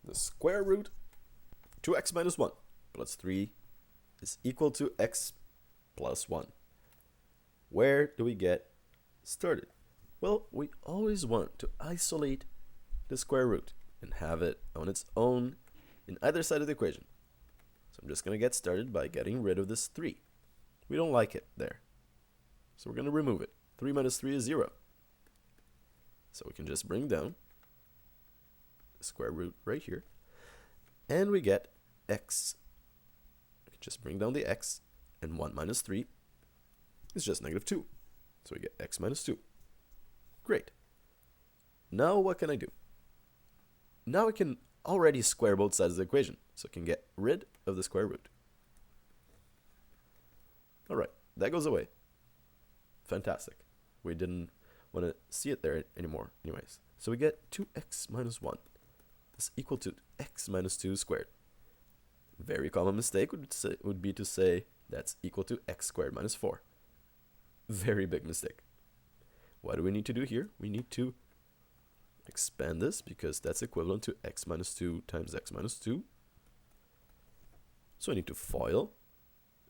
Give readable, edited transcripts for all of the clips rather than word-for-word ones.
the square root 2x minus 1 plus 3 is equal to x plus 1. Where do we get started? Well, we always want to isolate the square root and have it on its own in either side of the equation. So I'm just going to get started by getting rid of this 3. We don't like it there. So we're going to remove it. 3 minus 3 is 0. So we can just bring down the square root right here. And we get x. We can just bring down the x. And 1 minus 3 is just negative 2. So we get x minus 2. Great. Now what can I do? Now I can already square both sides of the equation. So I can get rid of the square root. Alright, that goes away. Fantastic. We didn't want to see it there anymore anyways. So we get 2x minus 1 is equal to x minus 2 squared. Very common mistake would be to say that's equal to x squared minus 4. Very big mistake. What do we need to do here? We need to expand this because that's equivalent to x minus 2 times x minus 2. So I need to FOIL.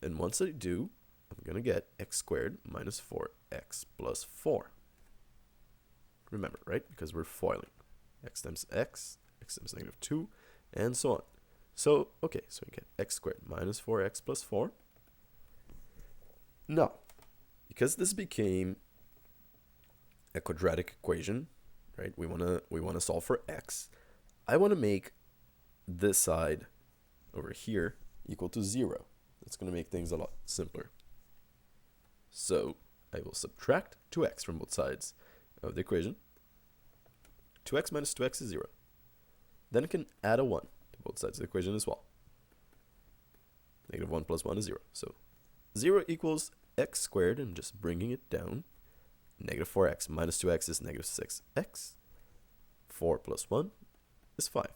And once I do, I'm going to get x squared minus 4x plus 4. Remember, right? Because we're FOILing. X times x times negative 2, and so on. So, okay, so we get x squared minus 4x plus 4. Now, because this became a quadratic equation, right? We wanna solve for x. I want to make this side over here equal to 0. That's going to make things a lot simpler. So I will subtract 2x from both sides of the equation. 2x minus 2x is 0. Then I can add a 1 to both sides of the equation as well. Negative 1 plus 1 is 0. So 0 equals x squared, and just bringing it down. Negative 4x minus 2x is negative 6x. 4 plus 1 is 5.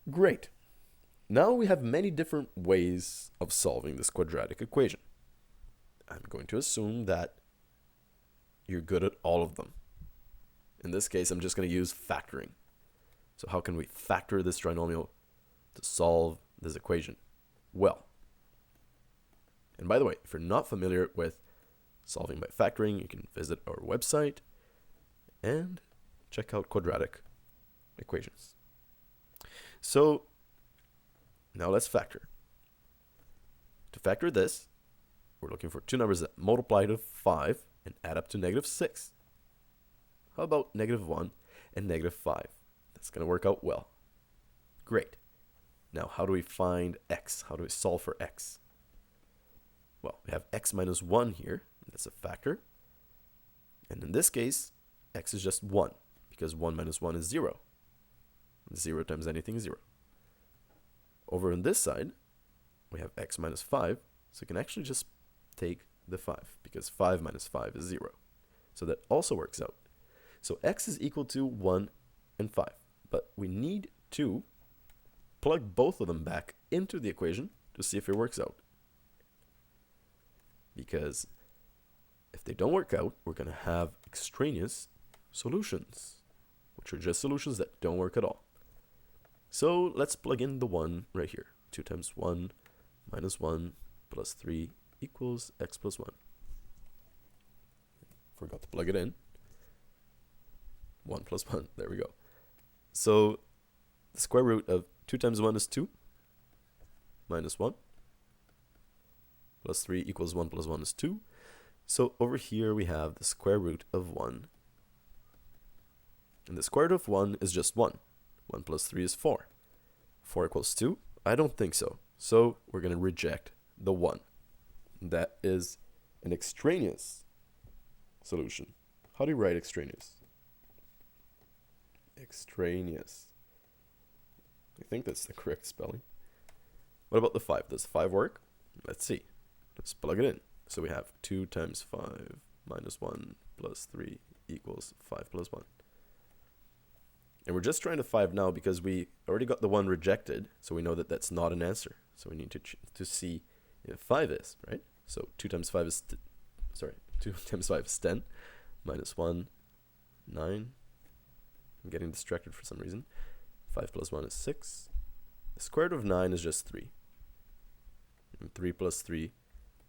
Great. Now we have many different ways of solving this quadratic equation. I'm going to assume that you're good at all of them. In this case, I'm just going to use factoring. So how can we factor this trinomial to solve this equation? Well, and by the way, if you're not familiar with solving by factoring, you can visit our website and check out quadratic equations. So now let's factor. To factor this, we're looking for two numbers that multiply to 5 and add up to negative 6. How about negative 1 and negative 5? That's going to work out well. Great. Now, how do we find x? How do we solve for x? Well, we have x minus 1 here. That's a factor. And in this case, x is just 1, because 1 minus 1 is 0. 0 times anything is 0. Over on this side, we have x minus 5, so you can actually just take the 5, because 5 minus 5 is 0. So that also works out. So x is equal to 1 and 5, but we need to plug both of them back into the equation to see if it works out. Because if they don't work out, we're going to have extraneous solutions, which are just solutions that don't work at all. So let's plug in the 1 right here. 2 times 1 minus 1 plus 3 equals x plus 1. Forgot to plug it in. 1 plus 1, there we go. So the square root of 2 times 1 is 2 minus 1 plus 3 equals 1 plus 1 is 2. So over here we have the square root of 1. And the square root of 1 is just 1. 1 plus 3 is 4. 4 equals 2? I don't think so. So we're going to reject the 1. That is an extraneous solution. How do you write extraneous? Extraneous. I think that's the correct spelling. What about the 5? Does 5 work? Let's see. Let's plug it in. So we have 2 times 5 minus 1 plus 3 equals 5 plus 1. And we're just trying to 5 now because we already got the 1 rejected, so we know that that's not an answer. So we need to see if 5 is, right? So 2 times 5 is 2 times 5 is 10 minus 1, 9. I'm getting distracted for some reason. 5 plus 1 is 6. The square root of 9 is just 3. And 3 plus 3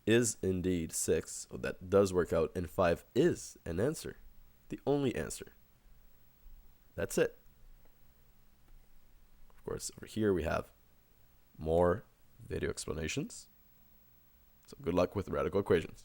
is indeed 6. So that does work out, and 5 is an answer. The only answer. That's it. Of course, over here we have more video explanations. So good luck with radical equations.